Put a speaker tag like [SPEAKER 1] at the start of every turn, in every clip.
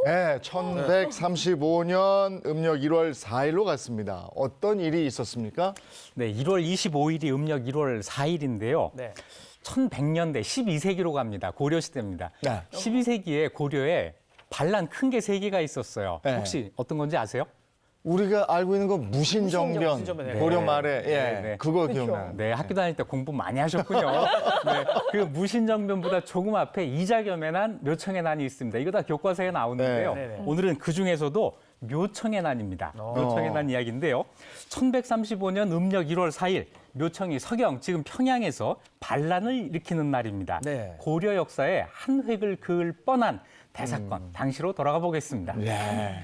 [SPEAKER 1] 네, 1135년 음력 1월 4일로 갔습니다. 어떤 일이 있었습니까?
[SPEAKER 2] 네, 1월 25일이 음력 1월 4일인데요.
[SPEAKER 3] 네.
[SPEAKER 2] 1100년대 12세기로 갑니다. 고려 시대입니다.
[SPEAKER 1] 네.
[SPEAKER 2] 12세기에 고려에 반란 큰 게 세 개가 있었어요.
[SPEAKER 1] 네.
[SPEAKER 2] 혹시 어떤 건지 아세요?
[SPEAKER 1] 우리가 알고 있는 건 무신정변,
[SPEAKER 3] 무신정변, 네.
[SPEAKER 1] 고려 말에
[SPEAKER 2] 네, 네.
[SPEAKER 1] 그거 기억나요.
[SPEAKER 2] 네, 학교 다닐 때 공부 많이 하셨군요. 네, 그 무신정변보다 조금 앞에 이자겸의 난, 묘청의 난이 있습니다. 이거 다 교과서에 나오는데요.
[SPEAKER 3] 네, 네, 네.
[SPEAKER 2] 오늘은 그 중에서도 묘청의 난입니다. 묘청의 난 이야기인데요. 1135년 음력 1월 4일 묘청이 서경, 지금 평양에서 반란을 일으키는 날입니다.
[SPEAKER 3] 네.
[SPEAKER 2] 고려 역사에 한 획을 그을 뻔한 대사건, 당시로 돌아가 보겠습니다.
[SPEAKER 1] 네.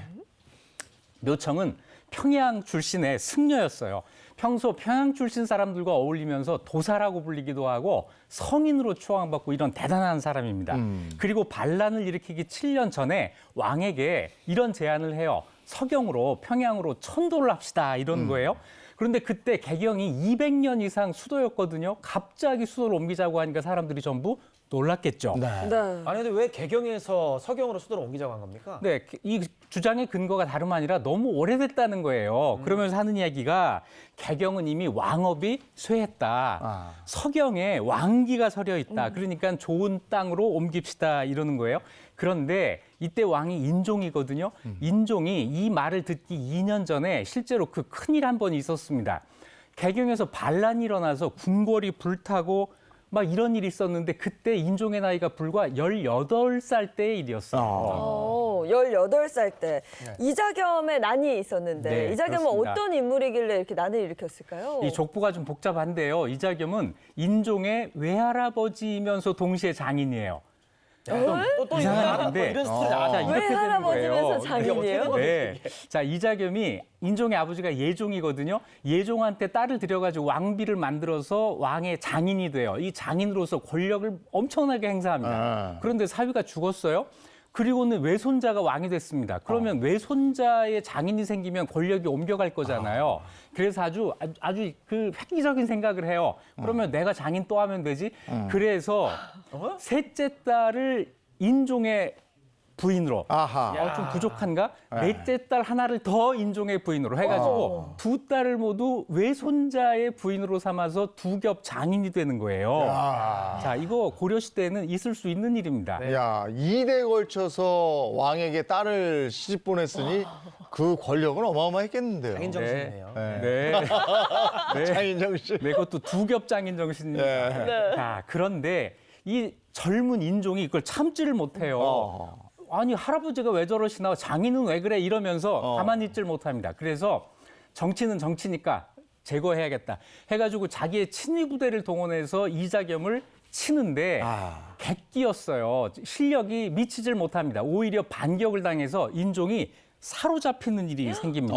[SPEAKER 2] 묘청은 평양 출신의 승려였어요. 평소 평양 출신 사람들과 어울리면서 도사라고 불리기도 하고 성인으로 추앙받고 이런 대단한 사람입니다. 그리고 반란을 일으키기 7년 전에 왕에게 이런 제안을 해요. 서경으로 평양으로 천도를 합시다 이런 거예요. 그런데 그때 개경이 200년 이상 수도였거든요. 갑자기 수도를 옮기자고 하니까 사람들이 전부 놀랐겠죠.
[SPEAKER 1] 네.
[SPEAKER 4] 네.
[SPEAKER 3] 아니 근데 왜 개경에서 서경으로 수도를 옮기자고 한 겁니까?
[SPEAKER 2] 네, 이 주장의 근거가 다름 아니라 너무 오래됐다는 거예요. 그러면서 하는 이야기가 개경은 이미 왕업이 쇠했다.
[SPEAKER 1] 아.
[SPEAKER 2] 서경에 왕기가 서려 있다. 그러니까 좋은 땅으로 옮깁시다 이러는 거예요. 그런데 이때 왕이 인종이거든요. 인종이 이 말을 듣기 2년 전에 실제로 그 큰일 한 번 있었습니다. 개경에서 반란이 일어나서 궁궐이 불타고 막 이런 일이 있었는데 그때 인종의 나이가 불과 18살 때의 일이었어요.
[SPEAKER 4] 18살 때 이자겸의 난이 있었는데
[SPEAKER 2] 네,
[SPEAKER 4] 이자겸은
[SPEAKER 2] 그렇습니다.
[SPEAKER 4] 어떤 인물이길래 이렇게 난을 일으켰을까요?
[SPEAKER 2] 이 족보가 좀 복잡한데요. 이자겸은 인종의 외할아버지이면서 동시에 장인이에요.
[SPEAKER 3] 또
[SPEAKER 2] 이상한 일인데.
[SPEAKER 3] 이런 스토리
[SPEAKER 2] 자,
[SPEAKER 3] 나왔다.
[SPEAKER 2] 이렇게 되는
[SPEAKER 4] 외할아버지면서
[SPEAKER 2] 거예요.
[SPEAKER 4] 장인이에요?
[SPEAKER 2] 네. 자, 이자겸이 인종의 아버지가 예종이거든요. 예종한테 딸을 들여가지고 왕비를 만들어서 왕의 장인이 돼요. 이 장인으로서 권력을 엄청나게 행사합니다.
[SPEAKER 1] 아.
[SPEAKER 2] 그런데 사위가 죽었어요. 그리고는 외손자가 왕이 됐습니다. 그러면 외손자의 장인이 생기면 권력이 옮겨갈 거잖아요. 그래서 아주 그 획기적인 생각을 해요. 그러면 내가 장인 또 하면 되지. 그래서 셋째 딸을 인종의 부인으로.
[SPEAKER 1] 아하.
[SPEAKER 2] 좀 부족한가? 넷째 딸 하나를 더 인종의 부인으로 해가지고 두 딸을 모두 외손자의 부인으로 삼아서 두 겹 장인이 되는 거예요.
[SPEAKER 1] 아.
[SPEAKER 2] 자, 이거 고려 시대에는 있을 수 있는 일입니다.
[SPEAKER 1] 야, 2대 걸쳐서 왕에게 딸을 시집 보냈으니 그 권력은 어마어마했겠는데요.
[SPEAKER 3] 장인 정신이네요.
[SPEAKER 1] 네.
[SPEAKER 2] 네. 네.
[SPEAKER 1] 장인 정신.
[SPEAKER 2] 네, 그것도 두 겹 장인 정신입니다.
[SPEAKER 1] 네.
[SPEAKER 2] 자, 그런데 이 젊은 인종이 이걸 참지를 못해요. 아니, 할아버지가 왜 저러시나, 장인은 왜 그래 이러면서 가만히 있질 못합니다. 그래서 정치는 정치니까 제거해야겠다 해가지고 자기의 친위 부대를 동원해서 이자겸을 치는데 객기였어요. 실력이 미치질 못합니다. 오히려 반격을 당해서 인종이 사로잡히는 일이 생깁니다.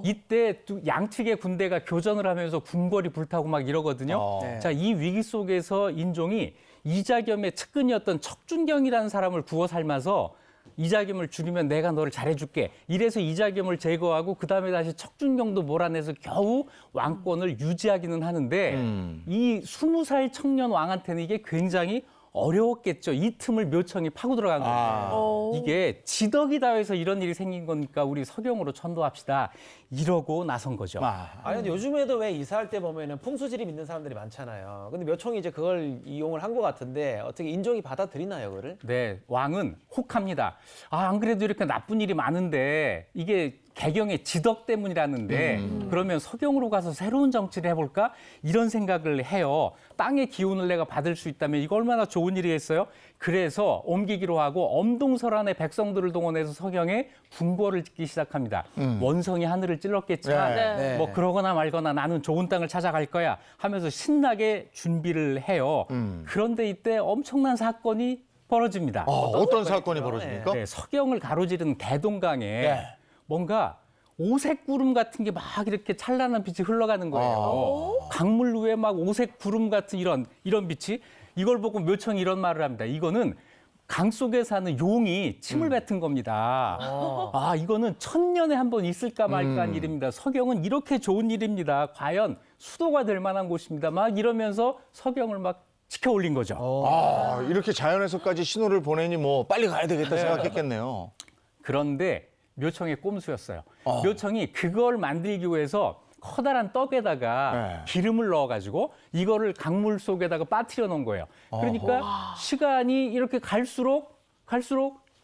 [SPEAKER 2] 이때 양측의 군대가 교전을 하면서 궁궐이 불타고 막 이러거든요.
[SPEAKER 3] 네.
[SPEAKER 2] 자, 이 위기 속에서 인종이 이자겸의 측근이었던 척준경이라는 사람을 구워 삶아서 이자겸을 죽이면 내가 너를 잘해줄게. 이래서 이자겸을 제거하고 그다음에 다시 척준경도 몰아내서 겨우 왕권을 유지하기는 하는데 이 20살 청년 왕한테는 이게 굉장히 어려웠겠죠. 이 틈을 묘청이 파고 들어간 거예요. 이게 지덕이다 해서 이런 일이 생긴 거니까 우리 서경으로 천도합시다. 이러고 나선 거죠.
[SPEAKER 3] 아니 근데 요즘에도 왜 이사할 때 보면은 풍수지리 믿는 사람들이 많잖아요. 근데 묘청이 이제 그걸 이용을 한 것 같은데 어떻게 인종이 받아들이나요, 그거를?
[SPEAKER 2] 네, 왕은 혹합니다. 안 그래도 이렇게 나쁜 일이 많은데 이게 개경의 지덕 때문이라는데 그러면 서경으로 가서 새로운 정치를 해볼까? 이런 생각을 해요. 땅의 기운을 내가 받을 수 있다면 이거 얼마나 좋은 일이겠어요? 그래서 옮기기로 하고 엄동설안의 백성들을 동원해서 서경에 궁궐을 짓기 시작합니다. 원성이 하늘을 찔렀겠지만
[SPEAKER 4] 네.
[SPEAKER 2] 뭐 그러거나 말거나 나는 좋은 땅을 찾아갈 거야 하면서 신나게 준비를 해요. 그런데 이때 엄청난 사건이 벌어집니다.
[SPEAKER 1] 어떤 사건이 벌어집니까?
[SPEAKER 2] 네, 서경을 가로지르는 대동강에 뭔가 오색 구름 같은 게 막 이렇게 찬란한 빛이 흘러가는 거예요. 강물 위에 막 오색 구름 같은 이런 빛이 이걸 보고 묘청이 이런 말을 합니다. 이거는 강 속에 사는 용이 침을 뱉은 겁니다. 이거는 천년에 한 번 있을까 말까 한 일입니다. 서경은 이렇게 좋은 일입니다. 과연 수도가 될 만한 곳입니다. 막 이러면서 서경을 막 치켜 올린 거죠.
[SPEAKER 1] 아, 이렇게 자연에서까지 신호를 보내니 뭐 빨리 가야 되겠다 생각했겠네요.
[SPEAKER 2] 그런데 묘청의 꼼수였어요. 묘청이 그걸 만들기 위해서 커다란 떡에다가
[SPEAKER 1] 네.
[SPEAKER 2] 기름을 넣어가지고 이거를 강물 속에다가 빠뜨려 놓은 거예요. 그러니까 시간이 이렇게 갈수록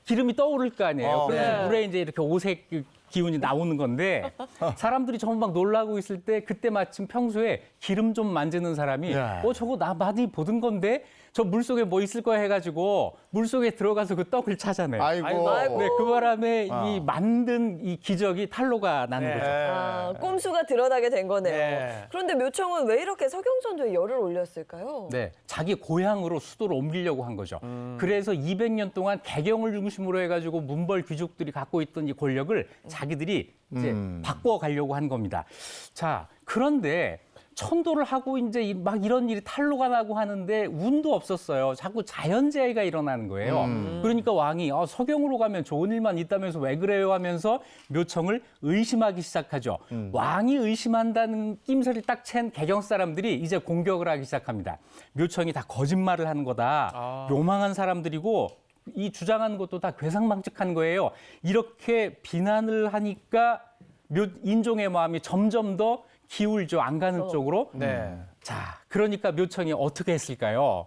[SPEAKER 2] 기름이 떠오를 거 아니에요. 그래서
[SPEAKER 4] 네.
[SPEAKER 2] 물에 이제 이렇게 오색 기운이 나오는 건데 사람들이 전부 막 놀라고 있을 때 그때 마침 평소에 기름 좀 만지는 사람이
[SPEAKER 1] 네.
[SPEAKER 2] 저거 나 많이 보던 건데 저 물속에 뭐 있을 거야 해가지고 물속에 들어가서 그 떡을 찾아내요.
[SPEAKER 1] 아이고.
[SPEAKER 4] 아이고.
[SPEAKER 2] 네, 그 바람에
[SPEAKER 1] 아.
[SPEAKER 2] 이 만든 이 기적이 탄로가 나는
[SPEAKER 3] 네.
[SPEAKER 2] 거죠.
[SPEAKER 4] 아, 꼼수가 드러나게 된 거네요.
[SPEAKER 3] 네.
[SPEAKER 4] 그런데 묘청은 왜 이렇게 석영선조에 열을 올렸을까요?
[SPEAKER 2] 네, 자기 고향으로 수도를 옮기려고 한 거죠. 그래서 200년 동안 개경을 중심으로 해가지고 문벌 귀족들이 갖고 있던 이 권력을 자기들이 이제 바꿔 가려고 한 겁니다. 자, 그런데 천도를 하고 이제 막 이런 일이 탄로가 나고 하는데 운도 없었어요. 자꾸 자연재해가 일어나는 거예요. 그러니까 왕이 서경으로 가면 좋은 일만 있다면서 왜 그래요 하면서 묘청을 의심하기 시작하죠. 왕이 의심한다는 낌새를 딱 챈 개경 사람들이 이제 공격을 하기 시작합니다. 묘청이 다 거짓말을 하는 거다. 요망한 사람들이고 이 주장하는 것도 다 괴상망측한 거예요. 이렇게 비난을 하니까 인종의 마음이 점점 더 기울죠. 안 가는 쪽으로.
[SPEAKER 3] 네.
[SPEAKER 2] 자, 그러니까 묘청이 어떻게 했을까요?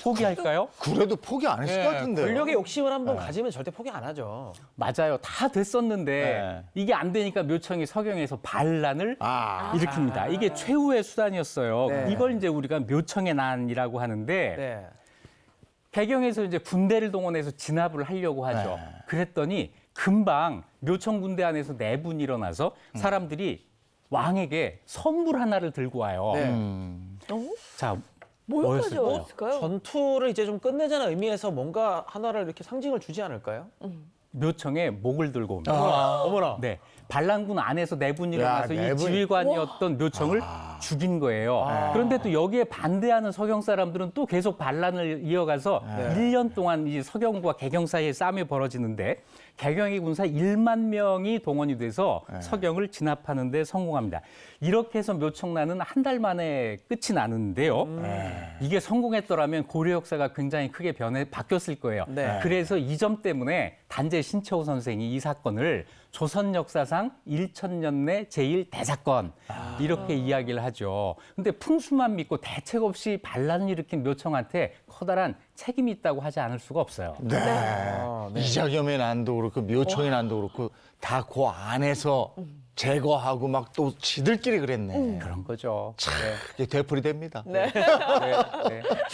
[SPEAKER 2] 포기할까요?
[SPEAKER 1] 그래도 포기 안 했을 것 같은데.
[SPEAKER 3] 권력의 욕심을 한번 가지면 절대 포기 안 하죠.
[SPEAKER 2] 맞아요. 다 됐었는데
[SPEAKER 1] 네.
[SPEAKER 2] 이게 안 되니까 묘청이 서경에서 반란을 일으킵니다. 이게 최후의 수단이었어요.
[SPEAKER 3] 네.
[SPEAKER 2] 이걸 이제 우리가 묘청의 난이라고 하는데
[SPEAKER 3] 네.
[SPEAKER 2] 개경에서 이제 군대를 동원해서 진압을 하려고 하죠. 그랬더니 금방 묘청 군대 안에서 내분이 일어나서 사람들이 왕에게 선물 하나를 들고 와요.
[SPEAKER 3] 네.
[SPEAKER 2] 자,
[SPEAKER 4] 뭘
[SPEAKER 2] 뭐였을까요?
[SPEAKER 4] 가져왔을까요?
[SPEAKER 3] 전투를 이제 좀 끝내자는 의미에서 뭔가 하나를 이렇게 상징을 주지 않을까요?
[SPEAKER 2] 묘청에 목을 들고 옵니다.
[SPEAKER 3] 어머나.
[SPEAKER 2] 네. 반란군 안에서 내분이 일어나서 이
[SPEAKER 1] 내분.
[SPEAKER 2] 지휘관이었던 묘청을 죽인 거예요. 그런데 또 여기에 반대하는 서경 사람들은 또 계속 반란을 이어가서 1년 동안 이 서경과 개경 사이에 싸움이 벌어지는데 개경의 군사 1만 명이 동원이 돼서 서경을 진압하는 데 성공합니다. 이렇게 해서 묘청난은 한 달 만에 끝이 나는데요. 이게 성공했더라면 고려 역사가 굉장히 크게 바뀌었을 거예요.
[SPEAKER 3] 네.
[SPEAKER 2] 그래서 이 점 때문에 단재 신채호 선생이 이 사건을 조선 역사상 1000년 내 제1대사건 이렇게 이야기를 하죠. 근데 풍수만 믿고 대책 없이 반란을 일으킨 묘청한테 커다란 책임이 있다고 하지 않을 수가 없어요.
[SPEAKER 1] 네. 이자겸의 난도 그렇고 묘청의 난도 그렇고 다 그 안에서 제거하고 막 또 지들끼리 그랬네.
[SPEAKER 2] 그런 거죠.
[SPEAKER 1] 참, 이게 되풀이 됩니다.
[SPEAKER 2] 네.